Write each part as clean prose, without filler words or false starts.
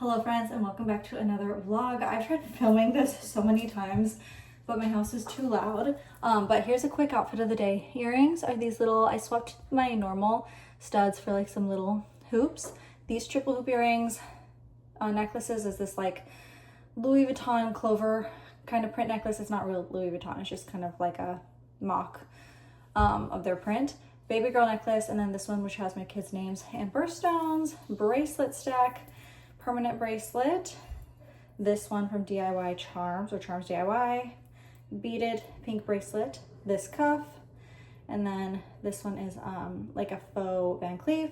Hello friends, and welcome back to another vlog. I've tried filming this so many times, but my house is too loud. But here's a quick outfit of the day. Earrings are these little, I swapped my normal studs for like some little hoops. These triple hoop earrings, necklaces is this like Louis Vuitton clover kind of print necklace. It's not real Louis Vuitton, it's just kind of like a mock of their print. Baby girl necklace, and then this one which has my kids' names and birthstones, bracelet stack, permanent bracelet, this one from DIY Charms or Charms DIY, beaded pink bracelet, this cuff, and then this one is like a faux Van Cleef,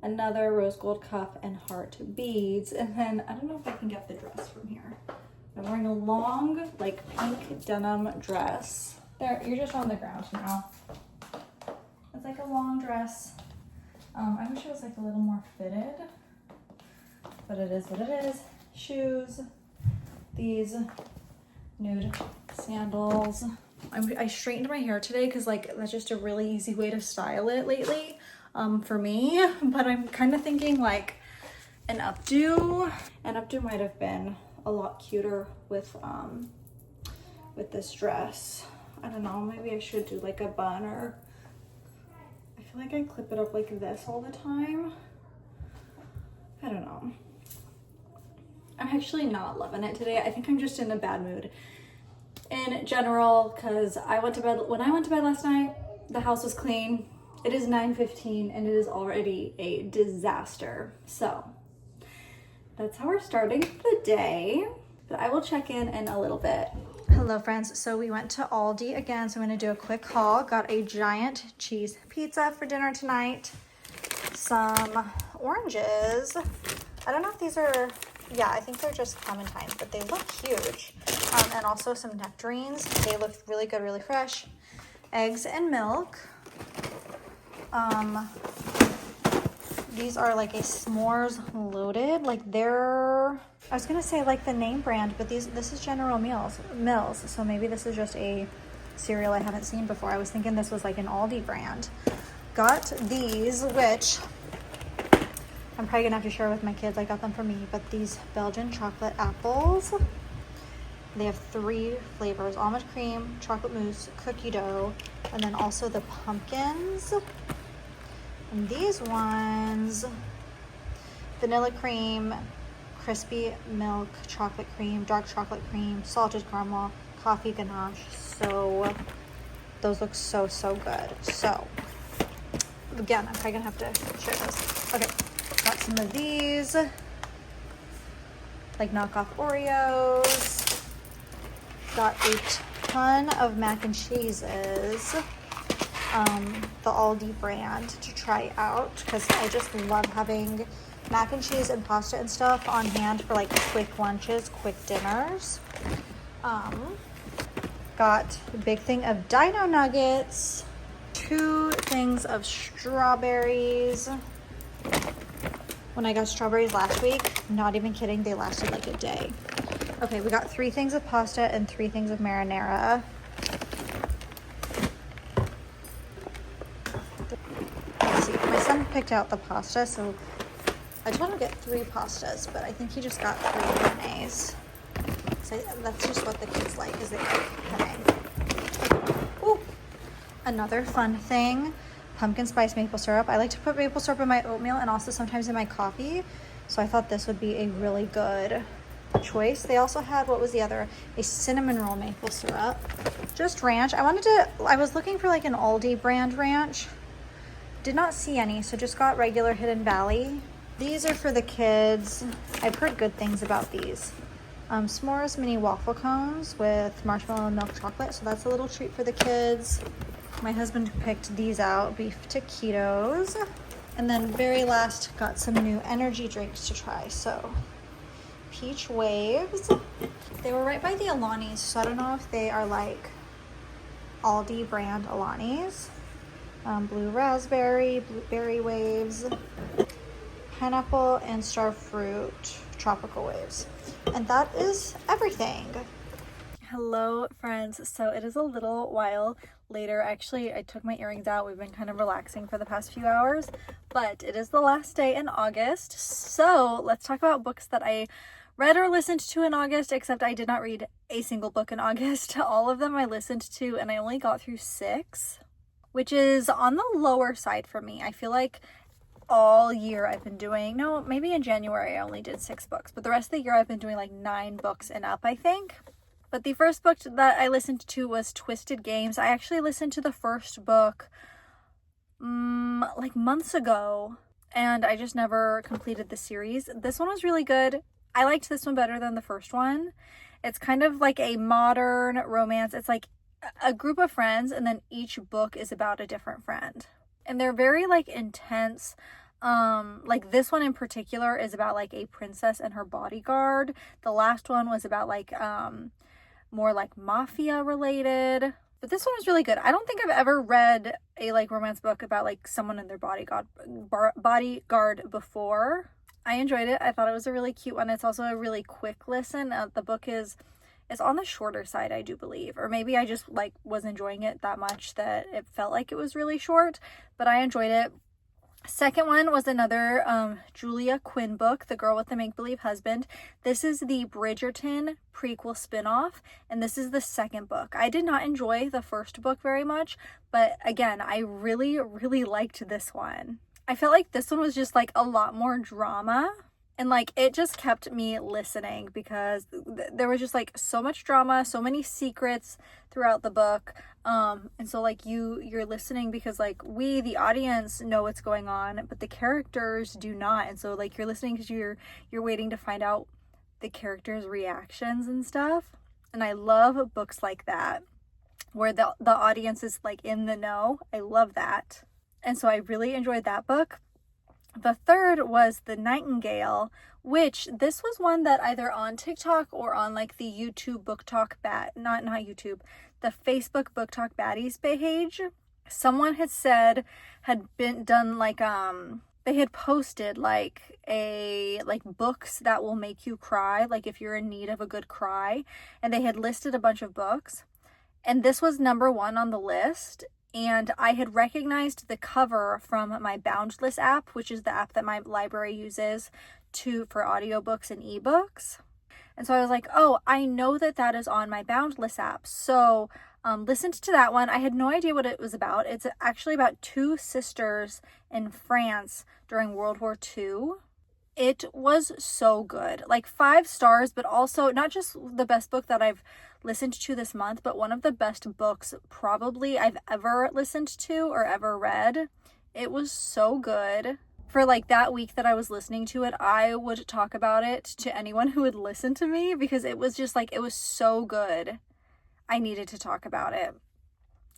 another rose gold cuff and heart beads. And then I don't know if I can get the dress from here. I'm wearing a long like pink denim dress. There, you're just on the ground now. It's like a long dress. I wish it was like a little more fitted, but it is what it is. Shoes, these nude sandals. I straightened my hair today because like that's just a really easy way to style it lately for me. But I'm kind of thinking like an updo. An updo might have been a lot cuter with this dress. I don't know, maybe I should do like a bun, or I feel like I clip it up like this all the time. I don't know. I'm actually not loving it today. I think I'm just in a bad mood in general because when I went to bed last night, the house was clean. It is 9:15 and it is already a disaster. So that's how we're starting the day, but I will check in a little bit. Hello friends, so we went to Aldi again, so I'm gonna do a quick haul. Got a giant cheese pizza for dinner tonight, some oranges. I don't know if these are, yeah, I think they're just clementines, but they look huge. And also some nectarines. They look really good, really fresh. Eggs and milk. These are like a s'mores loaded, like they're, I was gonna say like the name brand, but this is General Mills, so maybe this is just a cereal I haven't seen before. I was thinking this was like an Aldi brand. Got these, which I'm probably gonna have to share with my kids. I got them for me, but these Belgian chocolate apples. They have 3 flavors: almond cream, chocolate mousse, cookie dough, and then also the pumpkins. And these ones, vanilla cream, crispy milk, chocolate cream, dark chocolate cream, salted caramel, coffee ganache. So those look so good. So again, I'm probably gonna have to share those. Okay, got some of these, like knockoff Oreos. Got a ton of mac and cheeses, the Aldi brand, to try out because I just love having mac and cheese and pasta and stuff on hand for like quick lunches, quick dinners. Got a big thing of dino nuggets, 2 things of strawberries. When I got strawberries last week, not even kidding, they lasted like a day. Okay, we got 3 things of pasta and 3 things of marinara. Let's see, my son picked out the pasta, so I told him to get 3 pastas, but I think he just got 3 penes. So that's just what the kids like, is they like penne. Ooh, another fun thing, pumpkin spice maple syrup. I like to put maple syrup in my oatmeal and also sometimes in my coffee, so I thought this would be a really good choice. They also had, what was the other, a cinnamon roll maple syrup. Just ranch. I was looking for like an Aldi brand ranch. Did not see any, so just got regular Hidden Valley. These are for the kids. I've heard good things about these. S'mores mini waffle cones with marshmallow and milk chocolate, so that's a little treat for the kids. My husband picked these out, beef taquitos. And then very last, got some new energy drinks to try. So peach waves. They were right by the Alani's, so I don't know if they are like Aldi brand Alani's. Blue raspberry, blueberry waves, pineapple and star fruit tropical waves. And that is everything. Hello friends. So it is a little while later. Actually, I took my earrings out. We've been kind of relaxing for the past few hours, but it is the last day in August. So let's talk about books that I read or listened to in August, except I did not read a single book in August. All of them I listened to, and I only got through 6, which is on the lower side for me. I feel like all year I've been doing, no, maybe in January I only did 6 books, but the rest of the year I've been doing like 9 books and up, I think. But the first book that I listened to was Twisted Games. I actually listened to the first book like months ago, and I just never completed the series. This one was really good. I liked this one better than the first one. It's kind of like a modern romance. It's like a group of friends, and then each book is about a different friend. And they're very like intense. Like this one in particular is about like a princess and her bodyguard. The last one was about like more like mafia related, but this one was really good. I don't think I've ever read a like romance book about like someone and their bodyguard before. I enjoyed it. I thought it was a really cute one. It's also a really quick listen. The book is on the shorter side, I do believe, or maybe I just like was enjoying it that much that it felt like it was really short, but I enjoyed it. Second one was another Julia Quinn book, The Girl with the Make-Believe Husband. This is the Bridgerton prequel spinoff, and this is the second book. I did not enjoy the first book very much, but again, I really, really liked this one. I felt like this one was just like a lot more drama, and like it just kept me listening because there was just like so much drama, so many secrets throughout the book. And so like you're listening because like we, the audience, know what's going on, but the characters do not. And so like you're listening because you're waiting to find out the characters' reactions and stuff. And I love books like that where the audience is like in the know. I love that. And so I really enjoyed that book. The third was The Nightingale, which this was one that either on TikTok or on like the YouTube book talk not YouTube, the Facebook book talk baddies page, someone had been done like they had posted like books that will make you cry, like if you're in need of a good cry, and they had listed a bunch of books, and this was number 1 on the list. And I had recognized the cover from my Boundless app, which is the app that my library uses for audiobooks and ebooks. And so I was like, oh, I know that is on my Boundless app. So listened to that one. I had no idea what it was about. It's actually about 2 sisters in France during World War II. It was so good. Like 5 stars, but also not just the best book that I've listened to this month, but one of the best books probably I've ever listened to or ever read. It was so good. For like that week that I was listening to it, I would talk about it to anyone who would listen to me because it was just like, it was so good. I needed to talk about it.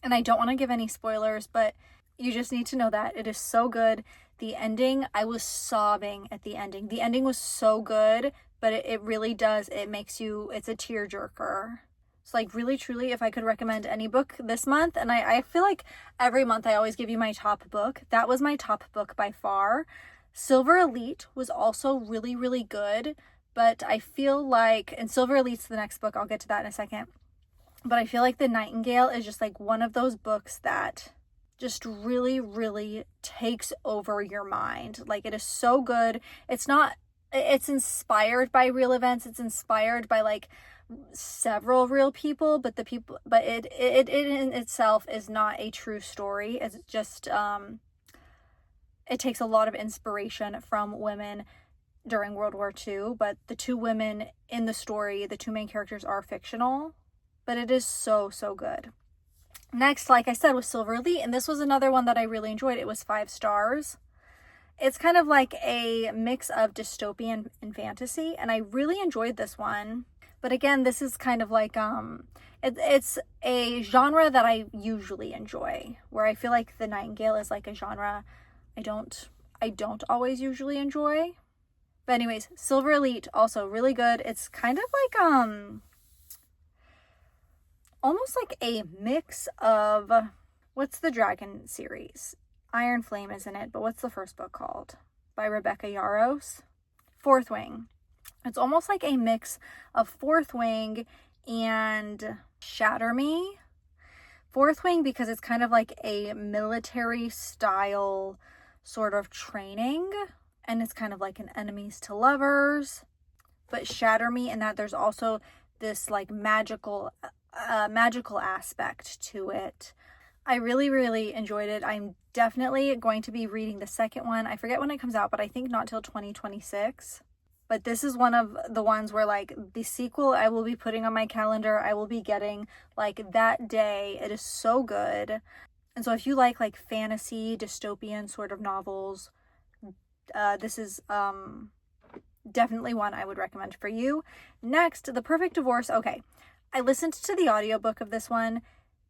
And I don't want to give any spoilers, but you just need to know that it is so good. The ending, I was sobbing at the ending. The ending was so good, but it really does. It makes you, it's a tearjerker. So like really, truly, if I could recommend any book this month, and I feel like every month I always give you my top book. That was my top book by far. Silver Elite was also really, really good, but I feel like, and Silver Elite's the next book, I'll get to that in a second, but I feel like The Nightingale is just like one of those books that just really, really takes over your mind. Like it is so good. It's inspired by real events. It's inspired by like several real people, but it in itself is not a true story. It's just it takes a lot of inspiration from women during World War II, but the 2 women in the story, the 2 main characters, are fictional, but it is so good. Next, like I said, was Silver Elite, and this was another one that I really enjoyed. It was 5 stars. It's kind of like a mix of dystopian and fantasy, and I really enjoyed this one. But again, this is kind of like, it's a genre that I usually enjoy, where I feel like The Nightingale is like a genre I don't always usually enjoy. But anyways, Silver Elite, also really good. It's kind of like, almost like a mix of, what's the dragon series? Iron Flame is in it, but what's the first book called? By Rebecca Yarros? Fourth Wing. It's almost like a mix of Fourth Wing and Shatter Me. Fourth Wing because it's kind of like a military style sort of training, and it's kind of like an enemies to lovers. But Shatter Me in that there's also this like magical aspect to it. I really, really enjoyed it. I'm definitely going to be reading the second one. I forget when it comes out, but I think not till 2026. But this is one of the ones where like the sequel I will be putting on my calendar. I will be getting like that day. It is so good. And so if you like fantasy, dystopian sort of novels, this is definitely one I would recommend for you. Next, The Perfect Divorce. Okay, I listened to the audiobook of this one.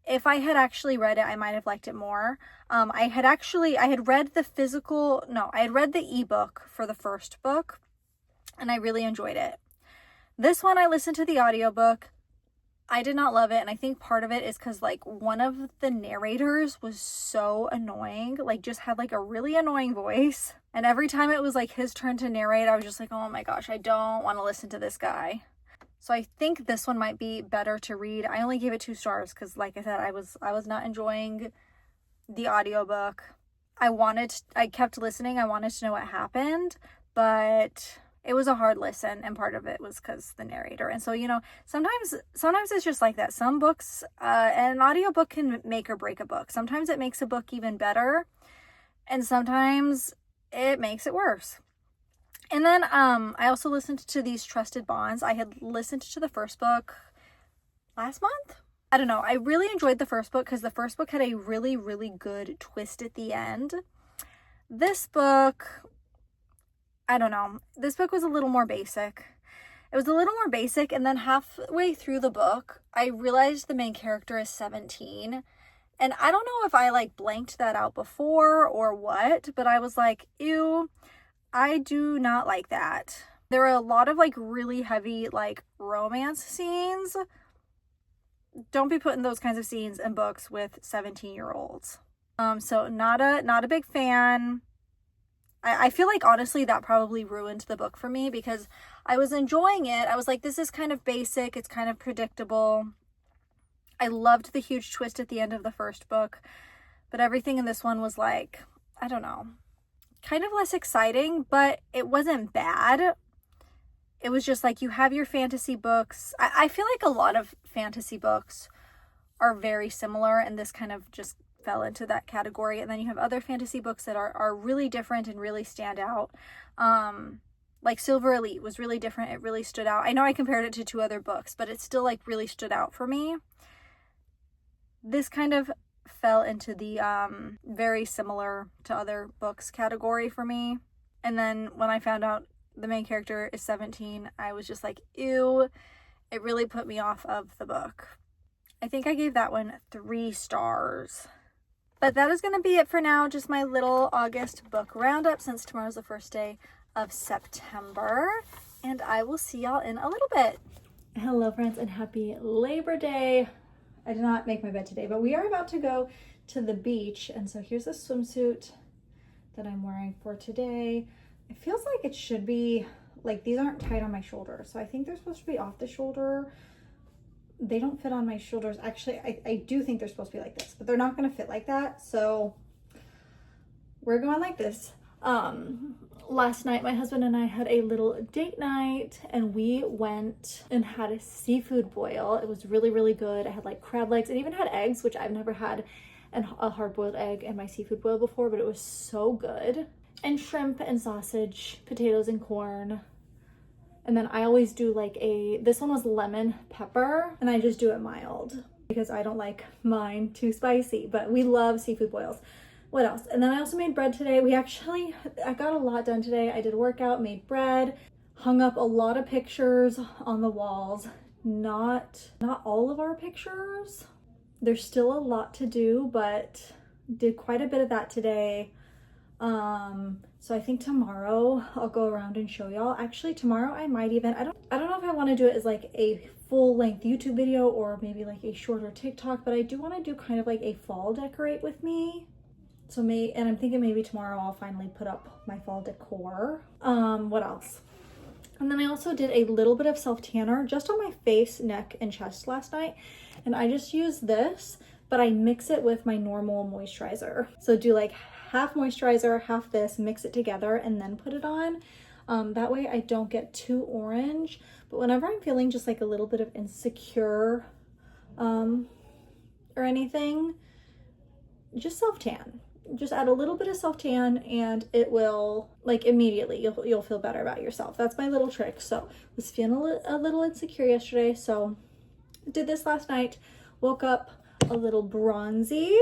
If I had actually read it, I might have liked it more. I had read the ebook for the first book, and I really enjoyed it. This one, I listened to the audiobook. I did not love it, and I think part of it is because like one of the narrators was so annoying, like just had like a really annoying voice, and every time it was like his turn to narrate, I was just like, oh my gosh, I don't want to listen to this guy. So I think this one might be better to read. I only gave it 2 stars because like I said, I was not enjoying the audiobook. I kept listening. I wanted to know what happened, but it was a hard listen, and part of it was because the narrator. And so, you know, sometimes it's just like that. Some books, an audiobook can make or break a book. Sometimes it makes a book even better, and sometimes it makes it worse. And then I also listened to These Trusted Bonds. I had listened to the first book last month. I don't know. I really enjoyed the first book because the first book had a really, really good twist at the end. This book, I don't know. This book was a little more basic. It was a little more basic, and then halfway through the book, I realized the main character is 17. And I don't know if I like blanked that out before or what, but I was like, ew, I do not like that. There are a lot of like really heavy like romance scenes. Don't be putting those kinds of scenes in books with 17-year-olds. So not a big fan. I feel like honestly that probably ruined the book for me because I was enjoying it. I was like, this is kind of basic. It's kind of predictable. I loved the huge twist at the end of the first book, but everything in this one was like, I don't know, kind of less exciting, but it wasn't bad. It was just like, you have your fantasy books. I feel like a lot of fantasy books are very similar, and this kind of just fell into that category. And then you have other fantasy books that are really different and really stand out. Like Silver Elite was really different. It really stood out. I know I compared it to 2 other books, but it still like really stood out for me. This kind of fell into the very similar to other books category for me. And then when I found out the main character is 17, I was just like, ew. It really put me off of the book. I think I gave that one 3 stars. But that is going to be it for now. Just my little August book roundup since tomorrow's the first day of September. And I will see y'all in a little bit. Hello friends, and happy Labor Day. I did not make my bed today, but we are about to go to the beach. And so here's a swimsuit that I'm wearing for today. It feels like it should be, like these aren't tight on my shoulder. So I think they're supposed to be off the shoulder. They don't fit on my shoulders. Actually, I do think they're supposed to be like this, but they're not going to fit like that. So we're going like this. Last night, my husband and I had a little date night, and we went and had a seafood boil. It was really, really good. I had like crab legs and even had eggs, which I've never had a hard-boiled egg in my seafood boil before, but it was so good. And shrimp and sausage, potatoes and corn. And then I always do like this one was lemon pepper, and I just do it mild because I don't like mine too spicy, but we love seafood boils. What else? And then I also made bread today. I got a lot done today. I did a workout, made bread, hung up a lot of pictures on the walls. Not all of our pictures. There's still a lot to do, but did quite a bit of that today. So I think tomorrow I'll go around and show y'all. Actually, tomorrow I might even, I don't know if I want to do it as like a full length YouTube video or maybe like a shorter TikTok, but I do want to do kind of like a fall decorate with me. So and I'm thinking maybe tomorrow I'll finally put up my fall decor. What else? And then I also did a little bit of self-tanner just on my face, neck, and chest last night. And I just use this, but I mix it with my normal moisturizer. So do like half moisturizer, half this, mix it together, and then put it on. That way I don't get too orange. But whenever I'm feeling just like a little bit of insecure or anything, just self-tan. Just add a little bit of self-tan and it will, like, immediately you'll feel better about yourself. That's my little trick. So I was feeling a little insecure yesterday, so I did this last night. Woke up a little bronzy,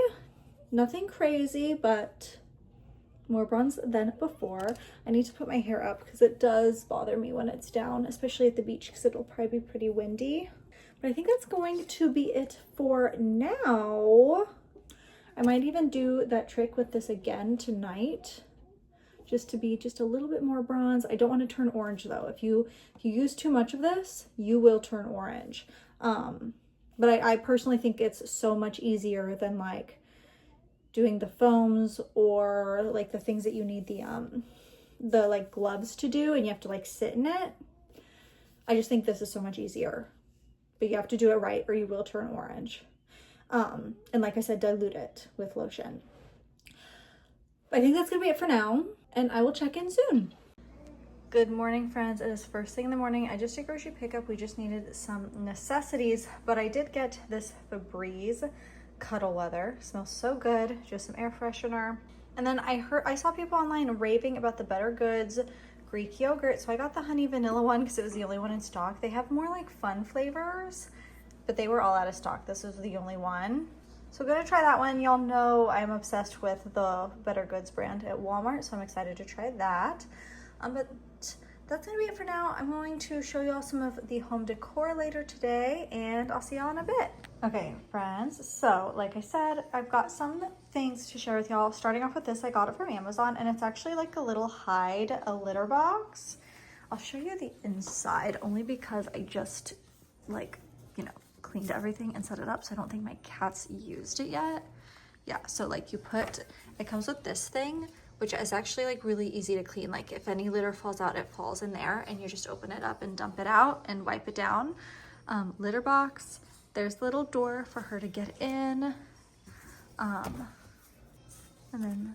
nothing crazy, but more bronze than before. I need to put my hair up because it does bother me when it's down, especially at the beach, because it'll probably be pretty windy. But I think that's going to be it for now. I might even do that trick with this again tonight, just to be just a little bit more bronze. I don't want to turn orange though. If you use too much of this, you will turn orange. But I personally think it's so much easier than like doing the foams or like the things that you need the like gloves to do and you have to like sit in it. I just think this is so much easier, but you have to do it right or you will turn orange. And like I said, dilute it with lotion. I think that's gonna be it for now, and I will check in soon. Good morning, friends. It is first thing in the morning. I just did grocery pickup. We just needed some necessities, but I did get this Febreze Cuddle Weather. Smells so good. Just some air freshener. And then I saw people online raving about the Better Goods Greek yogurt, so I got the honey vanilla one because it was the only one in stock. They have more like fun flavors, but they were all out of stock. This was the only one. So I'm gonna try that one. Y'all know I'm obsessed with the Better Goods brand at Walmart, so I'm excited to try that. But that's gonna be it for now. I'm going to show y'all some of the home decor later today, and I'll see y'all in a bit. Okay, friends, so like I said, I've got some things to share with y'all. Starting off with this, I got it from Amazon, and it's actually like a little hide, a litter box. I'll show you the inside only because I just like, you know, cleaned everything and set it up, so I don't think my cats used it yet. Yeah, so like it comes with this thing, which is actually like really easy to clean. Like if any litter falls out, it falls in there and you just open it up and dump it out and wipe it down. Litter box, there's the little door for her to get in. And then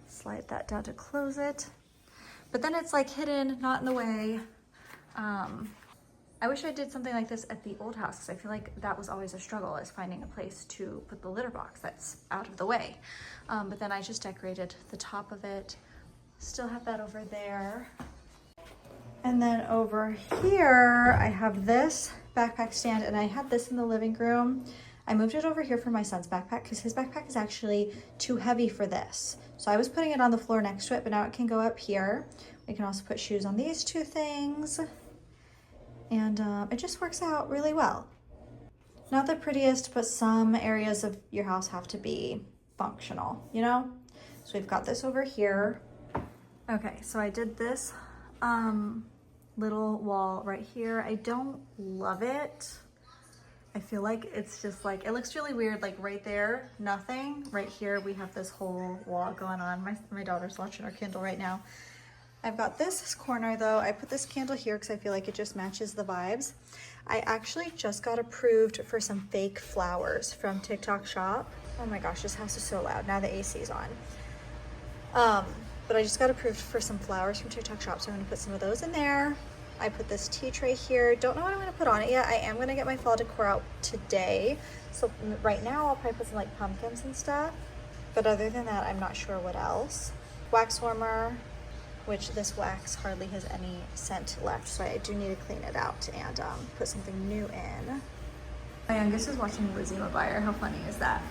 slide that down to close it. But then it's like hidden, not in the way. I wish I did something like this at the old house because I feel like that was always a struggle, is finding a place to put the litter box that's out of the way. But then I just decorated the top of it. Still have that over there. And then over here, I have this backpack stand, and I had this in the living room. I moved it over here for my son's backpack because his backpack is actually too heavy for this. So I was putting it on the floor next to it, but now it can go up here. We can also put shoes on these two things. And it just works out really well. Not the prettiest, but some areas of your house have to be functional, you know? So we've got this over here. Okay, so I did this little wall right here. I don't love it. I feel like it's just like, it looks really weird, like right there, nothing. Right here, we have this whole wall going on. My daughter's watching her Kindle right now. I've got this corner though. I put this candle here because I feel like it just matches the vibes. I actually just got approved for some fake flowers from TikTok Shop. Oh my gosh, this house is so loud. Now the AC is on. But I just got approved for some flowers from TikTok Shop, so I'm gonna put some of those in there. I put this tea tray here. Don't know what I'm gonna put on it yet. I am gonna get my fall decor out today. So right now I'll probably put some like pumpkins and stuff. But other than that, I'm not sure what else. Wax warmer, which this wax hardly has any scent left, so I do need to clean it out and put something new in. My youngest is watching Lizzie McGuire. How funny is that?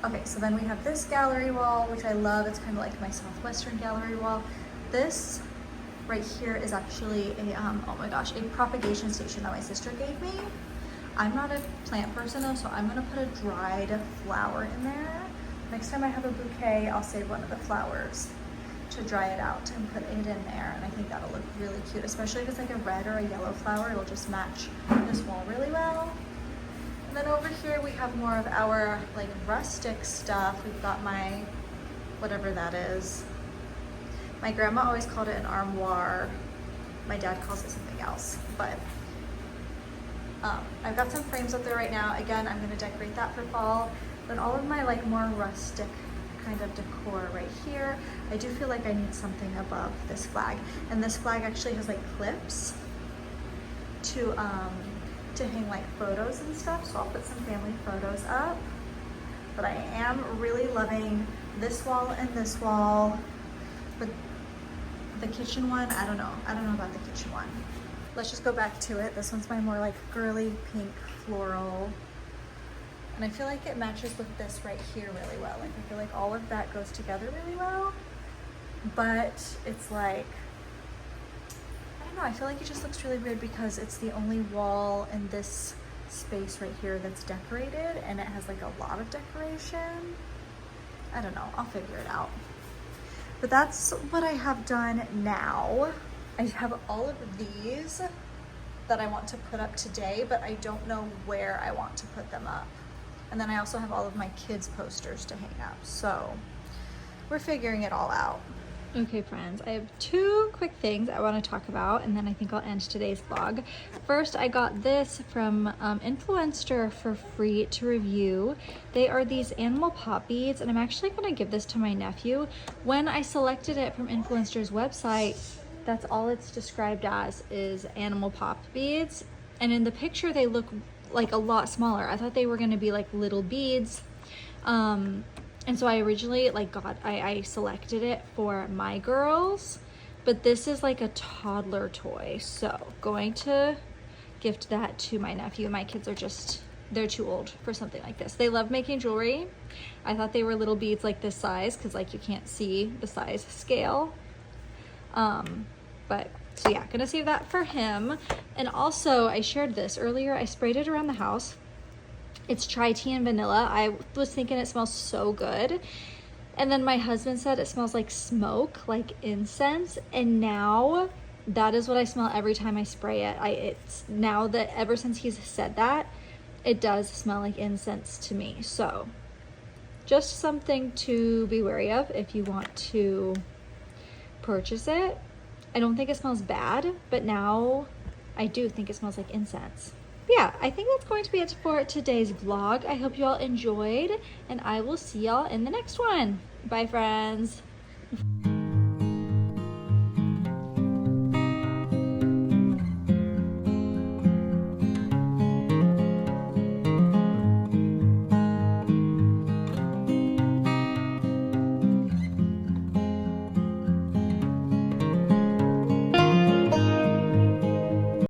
Okay, so then we have this gallery wall, which I love. It's kind of like my Southwestern gallery wall. This right here is actually a, oh my gosh, a propagation station that my sister gave me. I'm not a plant person though, so I'm gonna put a dried flower in there. Next time I have a bouquet, I'll save one of the flowers to dry it out and put it in there, and I think that'll look really cute, especially if it's like a red or a yellow flower. It'll just match this wall really well. And then over here we have more of our like rustic stuff. We've got my, whatever that is. My grandma always called it an armoire. My dad calls it something else, but I've got some frames up there right now. Again, I'm gonna decorate that for fall. Then all of my like more rustic kind of decor right here. I do feel like I need something above this flag. And this flag actually has like clips to hang like photos and stuff. So I'll put some family photos up. But I am really loving this wall and this wall. But the kitchen one, I don't know about the kitchen one. Let's just go back to it. This one's my more like girly pink floral. And I feel like it matches with this right here really well. Like I feel like all of that goes together really well. But it's like, I don't know, I feel like it just looks really weird because it's the only wall in this space right here that's decorated, and it has like a lot of decoration. I don't know, I'll figure it out. But that's what I have done now. I have all of these that I want to put up today, but I don't know where I want to put them up. And then I also have all of my kids' posters to hang up. So we're figuring it all out. Okay friends, I have two quick things I want to talk about, and then I think I'll end today's vlog. First, I got this from Influencer for free to review. They are these animal pop beads, and I'm actually going to give this to my nephew. When I selected it from Influencer's website, that's all it's described as, is animal pop beads. And in the picture, they look like a lot smaller. I thought they were going to be like little beads. And so I originally I selected it for my girls, but this is like a toddler toy. So going to gift that to my nephew. My kids are they're too old for something like this. They love making jewelry. I thought they were little beads like this size, because like you can't see the size scale. So yeah, gonna save that for him. And also I shared this earlier. I sprayed it around the house. It's chai tea and vanilla. I was thinking it smells so good. And then my husband said it smells like smoke, like incense. And now that is what I smell every time I spray it. It's now that ever since he's said that, it does smell like incense to me. So just something to be wary of if you want to purchase it. I don't think it smells bad, but now I do think it smells like incense. Yeah, I think that's going to be it for today's vlog. I hope you all enjoyed, and I will see y'all in the next one. Bye, friends.